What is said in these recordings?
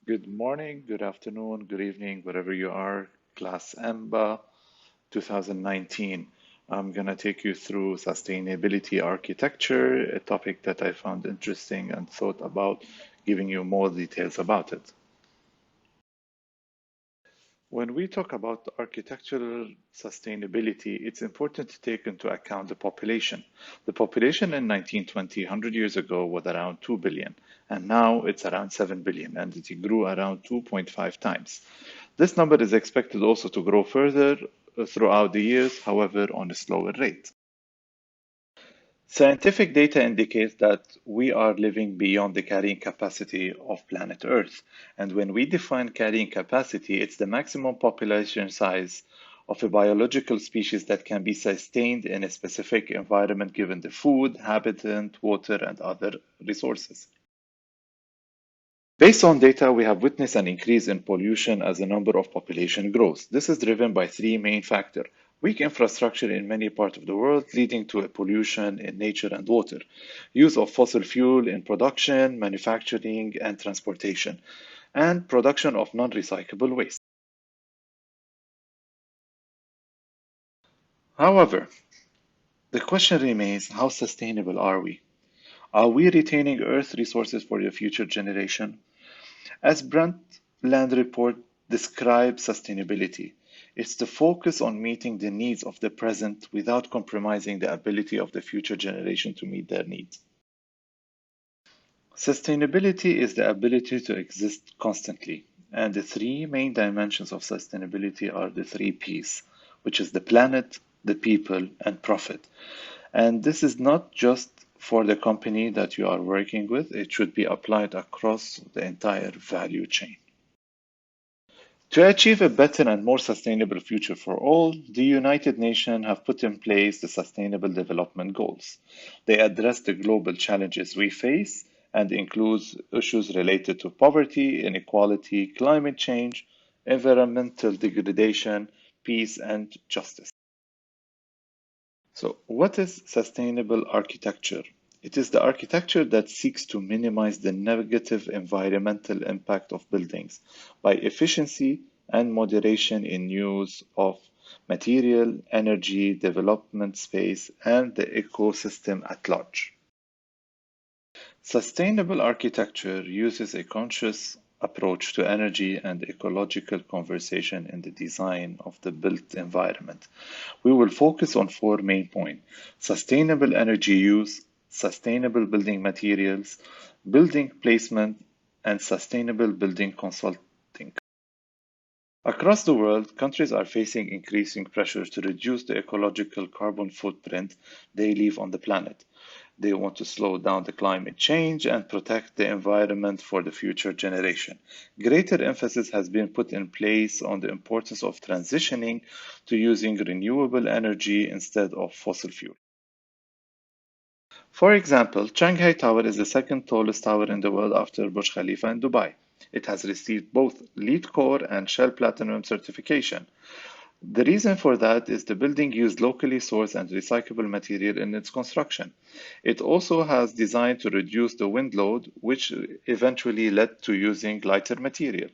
Good morning, good afternoon, good evening, wherever you are. Class EMBA 2019. I'm going to take you through sustainability architecture, a topic that I found interesting and thought about giving you more details about it. When we talk about architectural sustainability, it's important to take into account the population. The population in 1920, 100 years ago, was around 2 billion, and now it's around 7 billion, and it grew around 2.5 times. This number is expected also to grow further throughout the years, however, on a slower rate. Scientific data indicates that we are living beyond the carrying capacity of planet Earth. And when we define carrying capacity, it's the maximum population size of a biological species that can be sustained in a specific environment given the food, habitat, water, and other resources. Based on data, we have witnessed an increase in pollution as the number of population grows. This is driven by three main factors. Weak infrastructure in many parts of the world, leading to a pollution in nature and water. Use of fossil fuel in production, manufacturing, and transportation. And production of non-recyclable waste. However, the question remains, how sustainable are we? Are we retaining Earth resources for the future generation? As Brundtland Report describes sustainability, it's the focus on meeting the needs of the present without compromising the ability of the future generation to meet their needs. Sustainability is the ability to exist constantly, and the three main dimensions of sustainability are the three P's, which is the planet, the people, and profit. And this is not just for the company that you are working with, it should be applied across the entire value chain. To achieve a better and more sustainable future for all, the United Nations have put in place the Sustainable Development Goals. They address the global challenges we face and includes issues related to poverty, inequality, climate change, environmental degradation, peace, and justice. So, what is sustainable architecture? It is the architecture that seeks to minimize the negative environmental impact of buildings by efficiency and moderation in use of material, energy, development space, and the ecosystem at large. Sustainable architecture uses a conscious approach to energy and ecological conservation in the design of the built environment. We will focus on four main points: sustainable energy use, sustainable building materials, building placement, and sustainable building consulting. Across the world, countries are facing increasing pressure to reduce the ecological carbon footprint they leave on the planet. They want to slow down the climate change and protect the environment for the future generation. Greater emphasis has been put in place on the importance of transitioning to using renewable energy instead of fossil fuel. For example, Shanghai Tower is the second tallest tower in the world after Burj Khalifa in Dubai. It has received both LEED Core and Shell Platinum certification. The reason for that is the building used locally sourced and recyclable material in its construction. It also has designed to reduce the wind load, which eventually led to using lighter material.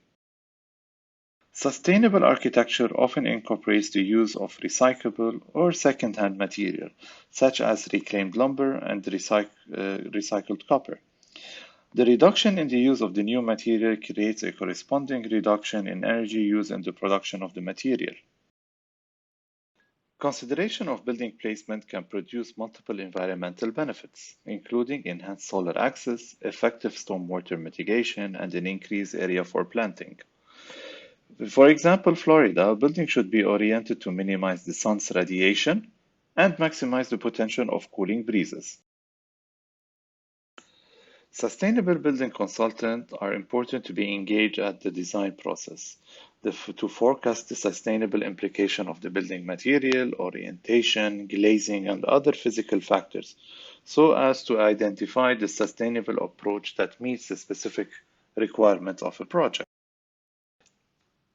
Sustainable architecture often incorporates the use of recyclable or second-hand material, such as reclaimed lumber and recycled copper. The reduction in the use of the new material creates a corresponding reduction in energy use in the production of the material. Consideration of building placement can produce multiple environmental benefits, including enhanced solar access, effective stormwater mitigation, and an increased area for planting. For example, Florida, a building should be oriented to minimize the sun's radiation and maximize the potential of cooling breezes. Sustainable building consultants are important to be engaged at the design process to forecast the sustainable implication of the building material, orientation, glazing, and other physical factors, so as to identify the sustainable approach that meets the specific requirements of a project.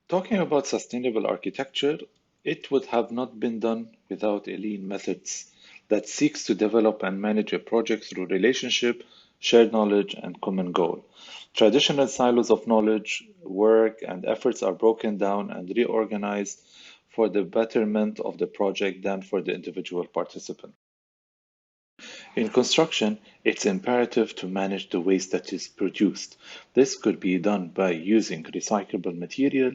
Talking about sustainable architecture, it would have not been done without a lean methods that seeks to develop and manage a project through relationship, shared knowledge, and common goal. Traditional silos of knowledge, work, and efforts are broken down and reorganized for the betterment of the project than for the individual participant. In construction, it's imperative to manage the waste that is produced. This could be done by using recyclable material,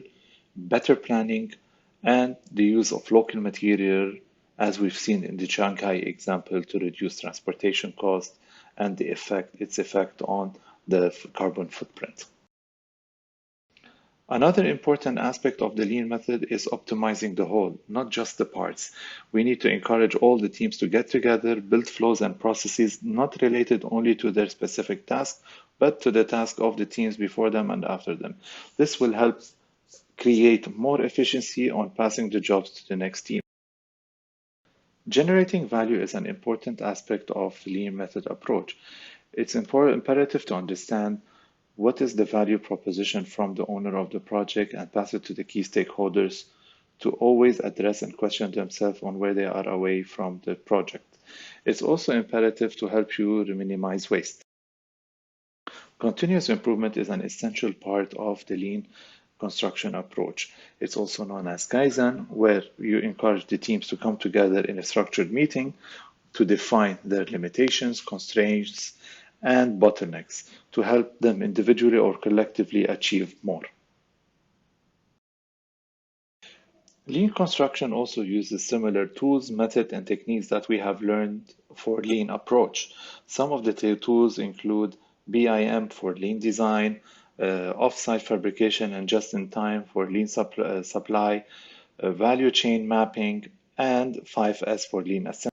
better planning, and the use of local material, as we've seen in the Shanghai example, to reduce transportation costs and its effect on the carbon footprint. Another important aspect of the lean method is optimizing the whole, not just the parts. We need to encourage all the teams to get together, build flows and processes not related only to their specific task, but to the task of the teams before them and after them. This will help create more efficiency on passing the jobs to the next team. Generating value is an important aspect of the lean method approach. It's imperative to understand what is the value proposition from the owner of the project and pass it to the key stakeholders to always address and question themselves on where they are away from the project. It's also imperative to help you minimize waste. Continuous improvement is an essential part of the lean construction approach. It's also known as Kaizen, where you encourage the teams to come together in a structured meeting to define their limitations, constraints, and bottlenecks to help them individually or collectively achieve more. Lean construction also uses similar tools, methods, and techniques that we have learned for lean approach. Some of the tools include BIM for lean design, off-site fabrication and just-in-time for lean supply, value chain mapping, and 5S for lean assembly.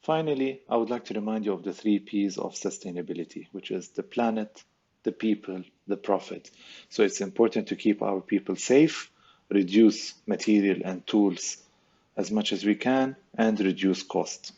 Finally, I would like to remind you of the 3 Ps of sustainability, which is the planet, the people, the profit. So it's important to keep our people safe, reduce material and tools as much as we can, and reduce cost.